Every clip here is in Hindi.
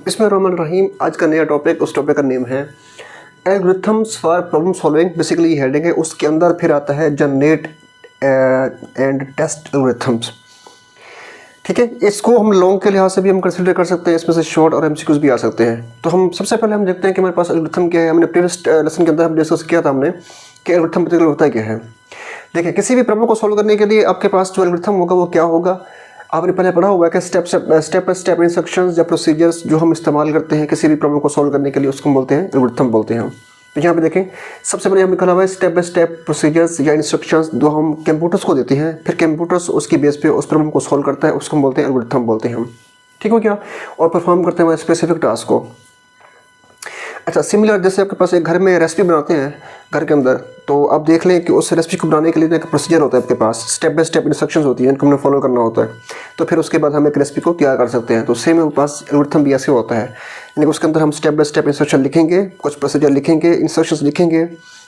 बिस्मिल्लाहिर्रहमानिर्रहीम। आज का नया टॉपिक, उस टॉपिक का नेम है algorithms for problem solving. Basically ये हेडिंग है, उसके अंदर फिर आता है जनरेट एंड टेस्ट एल्गोरिथम्स। ठीक है, इसको हम लॉन्ग के लिहाज से भी हम कंसिडर कर सकते हैं, इसमें से शॉर्ट और एमसीक्यूज भी आ सकते हैं। तो हम सबसे पहले हम देखते हैं कि हमारे पास एल्गोरिथम क्या है। हमने प्रीवियस लेसन के अंदर हम डिस्कस किया था हमने कि एल्गोरिथम बेसिकली होता क्या है। देखिए, किसी भी प्रॉब्लम को सॉल्व करने के लिए आपके पास जो एल्गोरिथम होगा वो क्या होगा। आपने पहले पढ़ा हुआ है कि स्टेप बाय स्टेप इंस्ट्रक्शंस या प्रोसीजर्स जो हम इस्तेमाल करते हैं किसी भी प्रॉब्लम को सॉल्व करने के लिए, उसको बोलते हैं एल्गोरिथम बोलते हैं हम। तो यहाँ पे देखें, सबसे पहले हमने लिखा हुआ है स्टेप बाय स्टेप प्रोसीजर्स या इंस्ट्रक्शंस जो हम कंप्यूटर्स को देते हैं, फिर कंप्यूटर्स उसकी बेस पे उस प्रॉब्लम को सॉल्व करता है, उसको हम बोलते हैं एल्गोरिथम बोलते हैं हम। ठीक हो क्या, और परफॉर्म करते हैं स्पेसिफिक टास्क को। अच्छा, सिमिलर जैसे आपके पास एक घर में रेसिपी बनाते हैं घर के अंदर, तो आप देख लें कि उस रेसिपी को बनाने के लिए एक प्रोसीजर होता है आपके पास, स्टेप बाय स्टेप इंस्ट्रक्शंस होती हैं, इनको हमने फॉलो करना होता है। तो फिर उसके बाद हम एक रेसिपी को क्या कर सकते हैं। तो सेम हमारे पास एल्गोरिथम भी ऐसे होता है, यानी कि उसके अंदर हम स्टेप बाय स्टेप इंस्ट्रक्शन लिखेंगे, कुछ प्रोसीजर लिखेंगे, इंस्ट्रक्शंस लिखेंगे,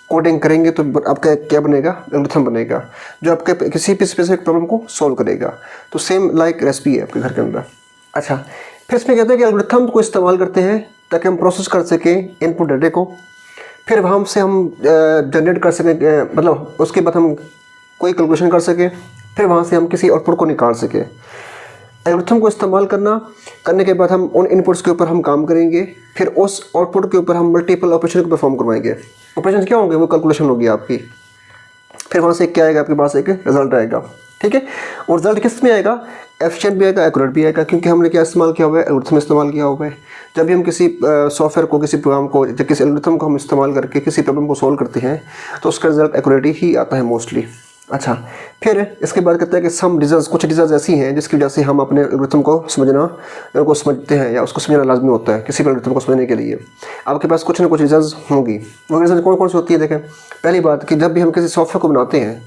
कोडिंग करेंगे, तो आपका क्या बनेगा, एल्गोरिथम बनेगा जो आपके किसी भी स्पेसिफिक प्रॉब्लम को सॉल्व करेगा। तो सेम लाइक रेसिपी है आपके घर के अंदर। अच्छा, फिर इसमें कहते हैं कि एल्गोरिथम को इस्तेमाल करते हैं ताकि हम प्रोसेस कर सकें इनपुट डाटे को, फिर वहाँ से हम जनरेट कर सकें, मतलब उसके बाद हम कोई कैलकुलेशन कर सकें, फिर वहाँ से हम किसी आउटपुट को निकाल सकें। एल्गोरिथम को इस्तेमाल करने के बाद हम उन इनपुट्स के ऊपर हम काम करेंगे, फिर उस आउटपुट के ऊपर हम मल्टीपल ऑपरेशन को परफॉर्म करवाएंगे। ऑपरेशन क्या होंगे, वो कैलकुलेशन होगी आपकी, फिर वहाँ से क्या आएगा, आपके पास एक रिजल्ट आएगा। ठीक है, और रिजल्ट किस में आएगा, एफिशिएंट भी आएगा, एक्यूरेट भी आएगा, क्योंकि हमने क्या इस्तेमाल किया हुआ है, एल्गोरिथम इस्तेमाल किया हुआ है। जब भी हम किसी सॉफ्टवेयर को, किसी प्रोग्राम को, जब किसी एल्गोरिथम को हम इस्तेमाल करके किसी प्रॉब्लम को सॉल्व करते हैं तो उसका रिजल्ट एक्यूरेट ही आता है मोस्टली। अच्छा, फिर इसके बाद कहते हैं कि सम रीजंस, कुछ रीजंस ऐसी हैं जिसकी वजह से हम अपने एल्गोरिथम को समझते हैं या उसको समझना लाजमी होता है। किसी भी एल्गोरिथम को समझने के लिए आपके पास कुछ ना कुछ रीजंस होंगी। वो रीजंस कौन कौन सी होती है, देखें। पहली बात कि जब भी हम किसी सॉफ्टवेयर को बनाते हैं,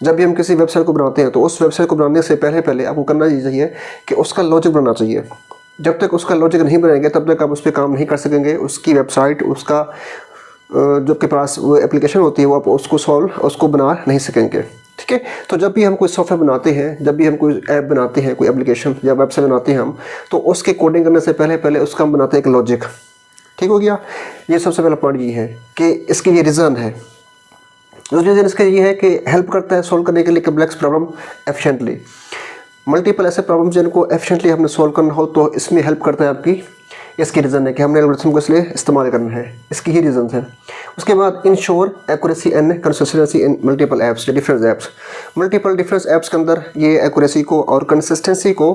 जब भी हम किसी वेबसाइट को बनाते हैं, तो उस वेबसाइट को बनाने से पहले आपको करना ये चाहिए कि उसका लॉजिक बनना चाहिए। जब तक उसका लॉजिक नहीं बनाएंगे तब तक आप उस पर काम नहीं कर सकेंगे। उसकी वेबसाइट, उसका जो आपके पास वो एप्लीकेशन होती है, वो आप उसको बना नहीं सकेंगे। ठीक है, तो जब भी हम कोई सॉफ्टवेयर बनाते हैं, जब भी हम कोई ऐप बनाते हैं, कोई एप्लीकेशन या वेबसाइट बनाते हैं हम, तो उसके कोडिंग करने से पहले उसका हम बनाते हैं एक लॉजिक। ठीक हो गया, ये सबसे पहला पॉइंट ये है कि इसके ये रीज़न है। दूसरी रीज़न इसका ये है कि हेल्प करता है सॉल्व करने के लिए कम्प्लेक्स प्रॉब्लम एफिशिएंटली। मल्टीपल ऐसे प्रॉब्लम्स जिनको एफिशिएंटली हमने सॉल्व करना हो, तो इसमें हेल्प करता है आपकी। इसकी रीज़न है कि हमने एल्गोरिथम को इसलिए इस्तेमाल करना है, इसकी ही रीज़न है। उसके बाद ensure accuracy and consistency in multiple apps, different apps. Multiple different apps के अंदर ये एक्यूरेसी को और कंसिस्टेंसी को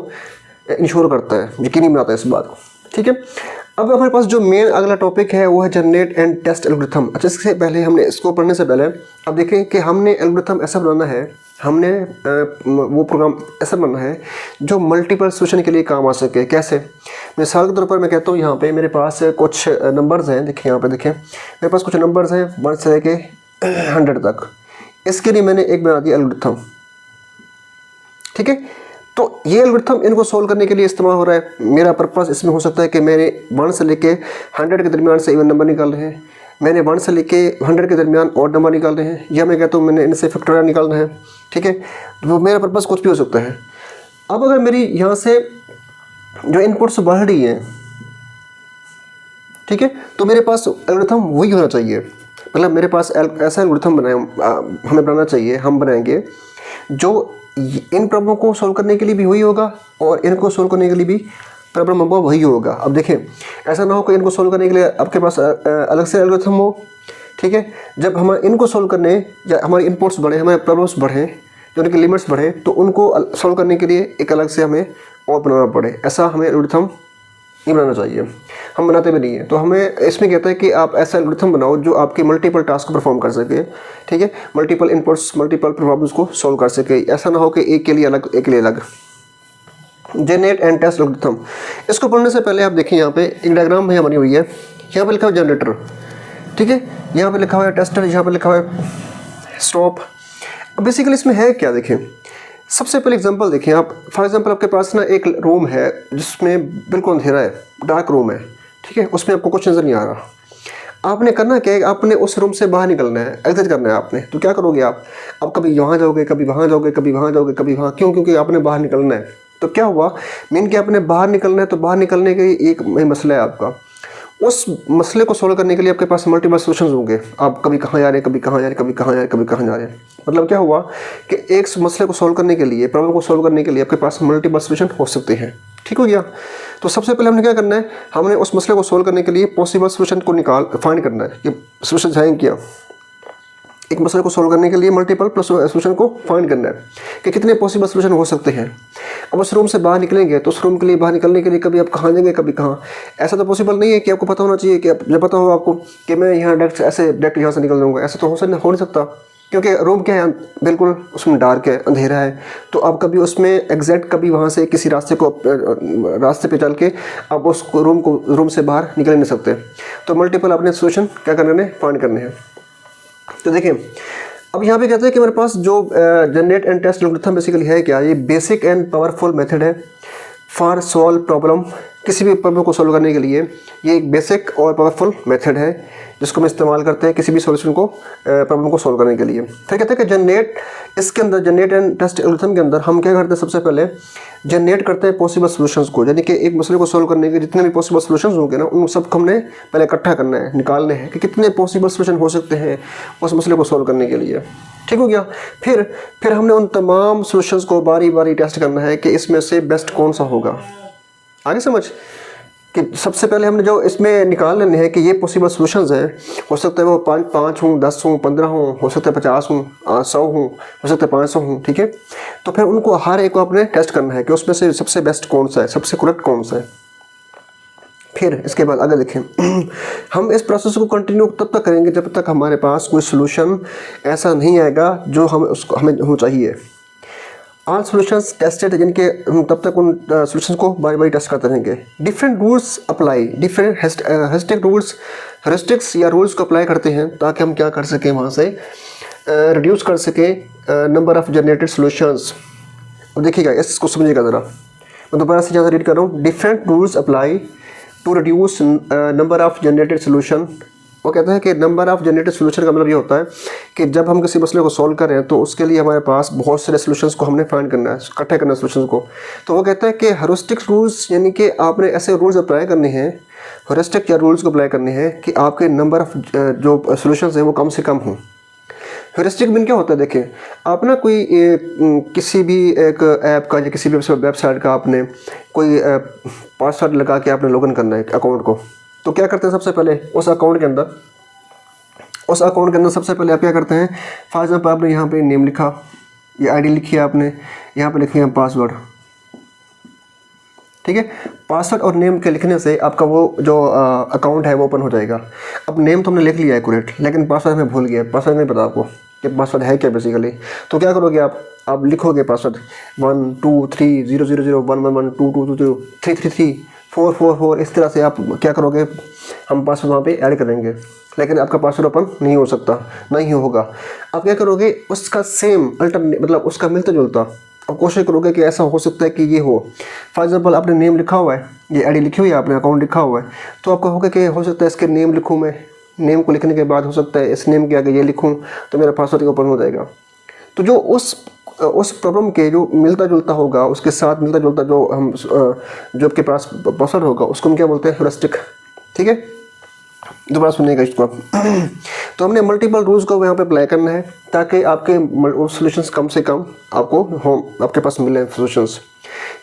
इंश्योर करता है, यकीनी बनाता है इस बात को। ठीक है, अब हमारे पास जो मेन अगला टॉपिक है वो है जनरेट एंड टेस्ट एल्गोरिथम। अच्छा, इससे पहले हमने इसको पढ़ने से पहले अब देखें कि हमने एल्गोरिथम ऐसा बनाना है, हमने वो प्रोग्राम ऐसा बनना है जो मल्टीपल सिचुएशन के लिए काम आ सके। कैसे, मिसाल के तौर पर मैं कहता हूँ, यहाँ पे मेरे पास कुछ नंबर्स हैं। देखिए यहाँ पे देखें, मेरे पास कुछ नंबर्स हैं 1 से लेके 100 तक। इसके लिए मैंने एक बना दिया एल्गोरिथम। ठीक है, तो ये एल्गोरिथम इनको सोल्व करने के लिए इस्तेमाल हो रहा है। मेरा पर्पस इसमें हो सकता है कि मैंने 1 से लेके 100 के दरमियान से इवन नंबर निकाल रहे हैं, मैंने 1 से लेके 100 के दरमियान ऑड नंबर निकाल रहे हैं, या मैं कहता हूँ मैंने इनसे फैक्टोरियल निकालना है। ठीक है, वो मेरा पर्पस कुछ भी हो सकता है। अब अगर मेरी यहाँ से जो इनपुट्स बढ़ रही हैं, ठीक है, तो मेरे पास एल्गोरिथम वही होना चाहिए। मतलब मेरे पास ऐसा एल्गोरिथम हमें बनाना चाहिए, हम बनाएंगे जो इन प्रॉब्लम को सॉल्व करने के लिए भी वही होगा और इनको सॉल्व करने के लिए भी प्रॉब्लम होगा वही होगा। अब देखें, ऐसा ना हो कि इनको सॉल्व करने के लिए आपके पास अलग से एल्गोरिथम हो। ठीक है, जब हम इनको सॉल्व करने या हमारे इनपुट्स बढ़े, हमारे प्रॉब्लम्स बढ़े, जो उनके लिमिट्स बढ़े, तो उनको सॉल्व करने के लिए एक अलग से हमें और बनाना पड़े। ऐसा हमें एल्गोरिथम नहीं बनाना चाहिए, हम बनाते भी नहीं हैं। तो हमें इसमें कहता है कि आप ऐसा एल्गोरिथम बनाओ जो आपके मल्टीपल टास्क को परफॉर्म कर सके। ठीक है, मल्टीपल इनपुट्स, मल्टीपल प्रॉब्लम्स को सॉल्व कर सके। ऐसा ना हो कि एक के लिए अलग, एक के लिए अलग। जनरेट एंड टेस्ट एल्गोरिथम, इसको पढ़ने से पहले आप देखिए, यहाँ पे एक डायग्राम है बनी हुई है। यहाँ पे लिखा हुआ जनरेटर, ठीक है, यहाँ पे लिखा हुआ है टेस्टर, यहाँ पे लिखा हुआ है स्टॉप। अब बेसिकली इसमें है क्या, देखें। सबसे पहले एग्जांपल देखें आप। फॉर एग्जांपल आपके पास ना एक रूम है जिसमें बिल्कुल अंधेरा है, डार्क रूम है। ठीक है, उसमें आपको कुछ नज़र नहीं आ रहा। आपने करना क्या है, आपने उस रूम से बाहर निकलना है, एग्जिट करना है आपने। तो क्या करोगे आप कभी यहाँ जाओगे, कभी वहाँ जाओगे, कभी वहाँ जाओगे, कभी वहाँ। क्यों? क्योंकि आपने बाहर निकलना है। तो क्या हुआ, मीन कि आपने बाहर निकलना है, तो बाहर निकलने का एक मसला है आपका। उस मसले को सोल्व करने के लिए आपके पास मल्टीपल सॉल्यूशंस होंगे। आप कभी कहाँ जा रहे हैं, कभी कहाँ जा रहे हैं, कभी कहाँ जा रहे हैं, कभी कहाँ जा रहे हैं। मतलब क्या हुआ कि एक मसले को सोल्व करने के लिए, प्रॉब्लम को सोल्व करने के लिए आपके पास मल्टीपल सॉल्यूशन हो सकते हैं। ठीक हो गया। तो सबसे पहले हमने क्या करना है, हमने उस मसले को सोल्व करने के लिए पॉसिबल सॉल्यूशन को फाइंड करना है कि सॉल्यूशन हैं क्या। एक मसले को सोल्व करने के लिए मल्टीपल सॉल्यूशन को फाइंड करना है कि कितने पॉसिबल सॉल्यूशन हो सकते हैं। अब उस रूम से बाहर निकलेंगे तो उस रूम के लिए बाहर निकलने के लिए कभी आप कहाँ जाएंगे, कभी कहाँ। ऐसा तो पॉसिबल नहीं है कि आपको पता होना चाहिए कि जब पता हो आपको कि मैं यहाँ डायरेक्ट यहाँ से निकल जाऊँगा, ऐसा तो हो नहीं सकता, क्योंकि रूम क्या है, बिल्कुल उसमें डार्क है, अंधेरा है। तो आप कभी उसमें एग्जैक्ट कभी वहाँ से किसी रास्ते पे चल के आप उस रूम से बाहर निकल नहीं सकते। तो मल्टीपल अपने सॉल्यूशन क्या करने हैं, फाइंड करने हैं। तो देखिए अब यहाँ पे कहते हैं कि मेरे पास जो generate and test algorithm basically है क्या, ये बेसिक एंड पावरफुल मेथड है फॉर सॉल्व प्रॉब्लम। किसी भी प्रॉब्लम को सॉल्व करने के लिए ये एक बेसिक और पावरफुल मेथड है जिसको हम इस्तेमाल करते हैं किसी भी सॉल्यूशन को, प्रॉब्लम को सॉल्व करने के लिए। फिर कहते हैं कि इसके अंदर जनरेट एंड टेस्ट एल्गोरिथम के अंदर हम क्या करते हैं, सबसे पहले जनरेट करते हैं पॉसिबल सॉल्यूशंस को, यानी कि एक मसले को सॉल्व करने के जितने भी पॉसिबल सॉल्यूशंस होंगे ना, उन सबको हमने पहले इकट्ठा करना है, निकालने हैं कि कितने पॉसिबल सॉल्यूशन हो सकते हैं उस मसले को सॉल्व करने के लिए। ठीक हो गया। फिर हमने उन तमाम सॉल्यूशंस को बारी बारी टेस्ट करना है कि इसमें से बेस्ट कौन सा होगा। आगे समझ कि सबसे पहले हमने जो इसमें निकाल लेने हैं कि ये पॉसिबल सॉल्यूशंस हैं, हो सकता है वो 5 हों, 10 हों, 15 हों, हो सकता है 50 हों, 100 हों, हो सकता है 500 हों। ठीक है। तो फिर उनको हर एक को आपने टेस्ट करना है कि उसमें से सबसे बेस्ट कौन सा है, सबसे करेक्ट कौन सा है। फिर इसके बाद आगे देखें हम इस प्रोसेस को कंटिन्यू तब तक करेंगे जब तक हमारे पास कोई सोल्यूशन ऐसा नहीं आएगा जो हमें चाहिए। ऑल सॉल्यूशंस टेस्टेड, जिनके तब तक उन सॉल्यूशंस को बारी बारी टेस्ट करते रहेंगे। डिफरेंट रूल्स अप्लाई, डिफरेंट हेस्टिक्स या रूल्स को अप्लाई करते हैं ताकि हम क्या कर सकें, वहाँ से रिड्यूस कर सकें नंबर ऑफ़ जनरेटेड सॉल्यूशंस। अब देखिएगा, इसको समझिएगा ज़रा, मैं दोबारा से ज़्यादा रीड कर रहा हूँ। Different rules apply to reduce number of generated solution. वो कहते हैं कि नंबर ऑफ़ जनरेटेड सॉल्यूशन का मतलब ये होता है कि जब हम किसी मसले को सॉल्व कर रहे हैं तो उसके लिए हमारे पास बहुत सारे सॉल्यूशंस को हमने फाइंड करना है, इकट्ठा करना है सॉल्यूशंस को। तो वो कहता है कि हेरिस्टिक रूल्स, यानी कि आपने ऐसे रूल्स अप्लाई करने हैं, हेरिस्टिक या रूल्स को अप्लाई करने हैं कि आपके नंबर ऑफ़ जो सॉल्यूशंस हैं वो कम से कम हों। हेरिस्टिक मीन क्या होता है, देखें आप ना कोई किसी भी एक ऐप का या किसी भी वेबसाइट का आपने कोई पासवर्ड लगा के आपने लॉगिन करना है अकाउंट को। तो क्या करते हैं, सबसे पहले उस अकाउंट के अंदर सबसे पहले आप क्या करते हैं, फॉर एग्जाम्पल आपने यहाँ पे नेम लिखा, ये आईडी लिखी है आपने, यहाँ पे लिखी है पासवर्ड। ठीक है। पासवर्ड और नेम के लिखने से आपका वो जो अकाउंट है वो ओपन हो जाएगा। अब नेम तो हमने लिख लिया है एक्यूरेट, लेकिन पासवर्ड हमें भूल गया, पासवर्ड नहीं पता आपको कि पासवर्ड है क्या बेसिकली। तो क्या करोगे आप लिखोगे पासवर्ड 123001111222233334444, इस तरह से आप क्या करोगे, हम पासवर्ड वहाँ पे ऐड करेंगे, लेकिन आपका पासवर्ड ओपन नहीं हो सकता, नहीं होगा। आप क्या करोगे, उसका सेम अल्टरनेट, मतलब उसका मिलता जुलता आप कोशिश करोगे कि ऐसा हो सकता है कि ये हो। फॉर एग्जांपल आपने नेम लिखा हुआ है, ये आईडी लिखी हुई है, आपने अकाउंट लिखा हुआ है, तो आपको होगा कि हो सकता है इसके नेम लिखूँ मैं, नेम को लिखने के बाद हो सकता है इस नेम के आगे ये लिखूँ तो मेरा पासवर्ड ओपन हो जाएगा। तो जो उस प्रॉब्लम के जो मिलता जुलता होगा, उसके साथ मिलता जुलता जो आपके पास पासवर्ड होगा, उसको हम क्या बोलते हैं, हेरिस्टिक। ठीक है, दोबारा सुनिएगा इसको आप। तो हमने मल्टीपल रूल्स को यहाँ पे अप्लाई करना है ताकि आपके सॉल्यूशंस कम से कम आपके पास मिले सॉल्यूशंस,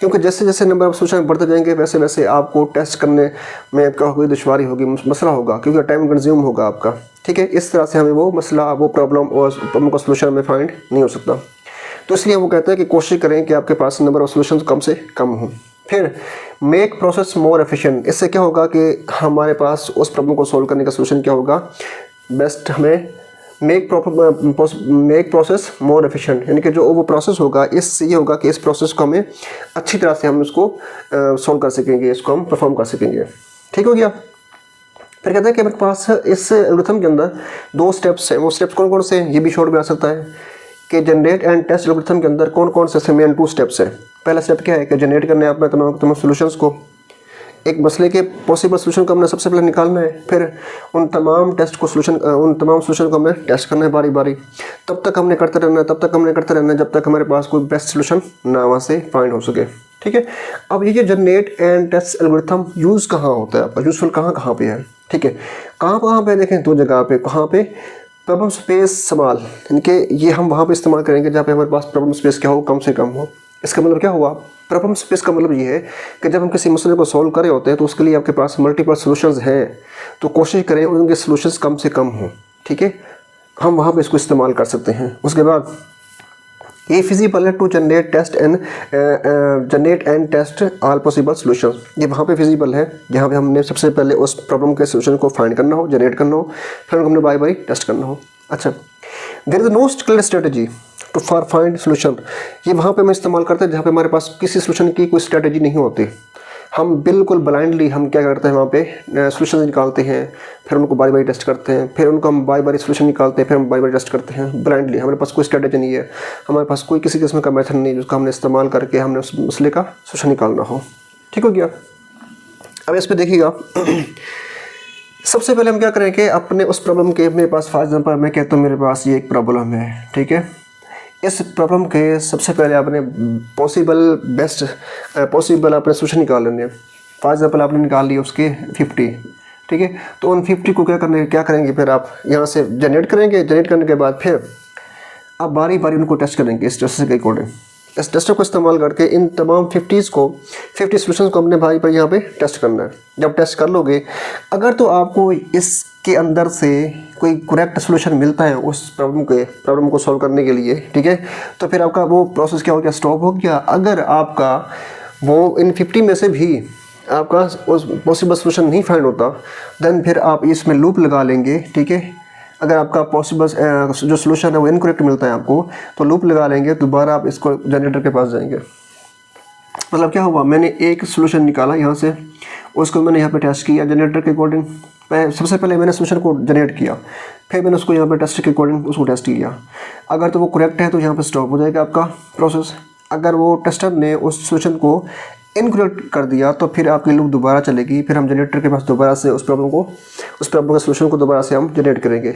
क्योंकि जैसे जैसे नंबर ऑफ सॉल्यूशन बढ़ते जाएंगे वैसे वैसे आपको टेस्ट करने में क्या होगी, दुश्वारी होगी, मसला होगा, क्योंकि टाइम कंज्यूम होगा आपका। ठीक है, इस तरह से हमें वो मसला, वो प्रॉब्लम और प्रॉब्लम का सॉल्यूशन में फाइंड नहीं हो सकता। तो इसलिए वो कहते हैं कि कोशिश करें कि आपके पास नंबर ऑफ सॉल्यूशंस कम से कम हों। फिर मेक प्रोसेस मोर एफिशिएंट, इससे क्या होगा कि हमारे पास उस प्रॉब्लम को सॉल्व करने का सॉल्यूशन क्या होगा, बेस्ट हमें मेक प्रोसेस मोर एफिशिएंट, यानी कि जो वो प्रोसेस होगा, इससे ये होगा कि इस प्रोसेस को हमें अच्छी तरह से हम इसको सॉल्व कर सकेंगे, इसको हम परफॉर्म कर सकेंगे। ठीक हो गया। फिर कहते हैं कि मेरे पास इस एल्गोरिथम के अंदर 2 स्टेप्स हैं। वो स्टेप्स कौन कौन से हैं, ये भी शॉर्ट में आ सकता है कि जनरेट एंड टेस्ट एल्गोरिथम के अंदर कौन कौन से मेन 2 स्टेप्स हैं। पहला स्टेप क्या है कि जनरेट करने अपने तमाम सॉल्यूशंस को, एक मसले के पॉसिबल सोल्यूशन को हमने सबसे पहले निकालना है, फिर उन तमाम सोल्यूशन को हमें टेस्ट करना है बारी बारी। तब तक हमने करते रहना है जब तक हमारे पास कोई बेस्ट सोल्यूशन ना वहाँ से फाइंड हो सके। ठीक है, अब ये generate and test algorithm use कहाँ होता है आपका, यूज़फुल कहाँ पे है। ठीक है, कहाँ पे देखें, दो जगह पे। कहाँ पे, प्रॉब्लम स्पेस सवाल, इनके ये हम वहाँ पे इस्तेमाल करेंगे जहाँ पे हमारे पास प्रॉब्लम स्पेस क्या हो, कम से कम हो। इसका मतलब क्या हुआ, प्रॉब्लम स्पेस का मतलब ये है कि जब हम किसी मसले को सॉल्व कर रहे होते हैं तो उसके लिए आपके पास मल्टीपल सॉल्यूशंस हैं, तो कोशिश करें उनके सॉल्यूशंस कम से कम हों। ठीक है, हम वहाँ पे इसको इस्तेमाल कर सकते हैं। उसके बाद ये फिजिबल है to generate and test all possible solutions. ये वहाँ पे फिजिबल है जहाँ पे हमने सबसे पहले उस प्रॉब्लम के सॉल्यूशन को फाइंड करना हो, जनरेट करना हो, फिर हमने बारी बारी टेस्ट करना हो। अच्छा, there is no clear strategy to for find solution. ये वहाँ पे हम इस्तेमाल करते हैं जहाँ पे हमारे पास किसी सोल्यूशन की कोई स्ट्रेटजी नहीं होती। हम बिल्कुल ब्लाइंडली हम क्या करते हैं, वहाँ पे सोल्यूशन निकालते हैं, फिर उनको बारी बारी टेस्ट करते हैं, फिर उनको हम बारी बारी सोल्यूशन निकालते हैं, फिर हम बारी बारी टेस्ट करते हैं ब्लाइंडली। हमारे पास कोई स्ट्रेटजी नहीं है, हमारे पास कोई किसी किस्म का मेथड नहीं जिसका हमने इस्तेमाल करके हमने उस मसले का सोल्यूशन निकालना हो। ठीक हो गया। अब इस पर देखिएगा, सबसे पहले हम क्या करेंगे, अपने उस प्रॉब्लम के, मेरे पास फॉर एग्जांपल मैं कहता हूँ मेरे पास ये एक प्रॉब्लम है। ठीक है, इस प्रॉब्लम के सबसे पहले आपने पॉसिबल आपने सोल्यूशन निकाल लेने। फॉर एग्जांपल आपने निकाल लिया उसके 50। ठीक है, तो उन 50 को क्या करेंगे, फिर आप यहाँ से जनरेट करेंगे। जनरेट करने के बाद फिर आप बारी बारी उनको टेस्ट करेंगे इस टेस्ट के अकॉर्डिंग। इस टेस्टर को इस्तेमाल करके इन तमाम 50 सोल्यूशन को अपने भाई पर यहाँ पे टेस्ट करना है। जब टेस्ट कर लोगे, अगर तो आपको इसके अंदर से कोई करेक्ट सोल्यूशन मिलता है उस प्रॉब्लम को सॉल्व करने के लिए, ठीक है, तो फिर आपका वो प्रोसेस क्या हो गया, स्टॉप हो गया। अगर आपका वो इन 50 में से भी आपका उस पॉसिबल सोल्यूशन नहीं फाइंड होता, देन फिर आप इसमें लूप लगा लेंगे। ठीक है, अगर आपका पॉसिबल जो सोल्यूशन है वो इनकरेक्ट मिलता है आपको, तो लूप लगा लेंगे, दोबारा आप इसको जनरेटर के पास जाएंगे। मतलब क्या हुआ, मैंने एक सोल्यूशन निकाला यहाँ से, उसको मैंने यहाँ पे टेस्ट किया जनरेटर के अकॉर्डिंग। सबसे पहले मैंने सोल्यूशन को जनरेट किया, फिर मैंने उसको यहाँ पे टेस्ट के अकॉर्डिंग उसको टेस्ट किया। अगर तो वो करेक्ट है तो यहाँ पे स्टॉप हो जाएगा आपका प्रोसेस। अगर वो टेस्टर ने उस सोल्यूशन को इनकरेक्ट कर दिया तो फिर आपकी लूप दोबारा चलेगी, फिर हम जनरेटर के पास दोबारा से उस प्रॉब्लम का सोल्यूशन को दोबारा से हम जनरेट करेंगे।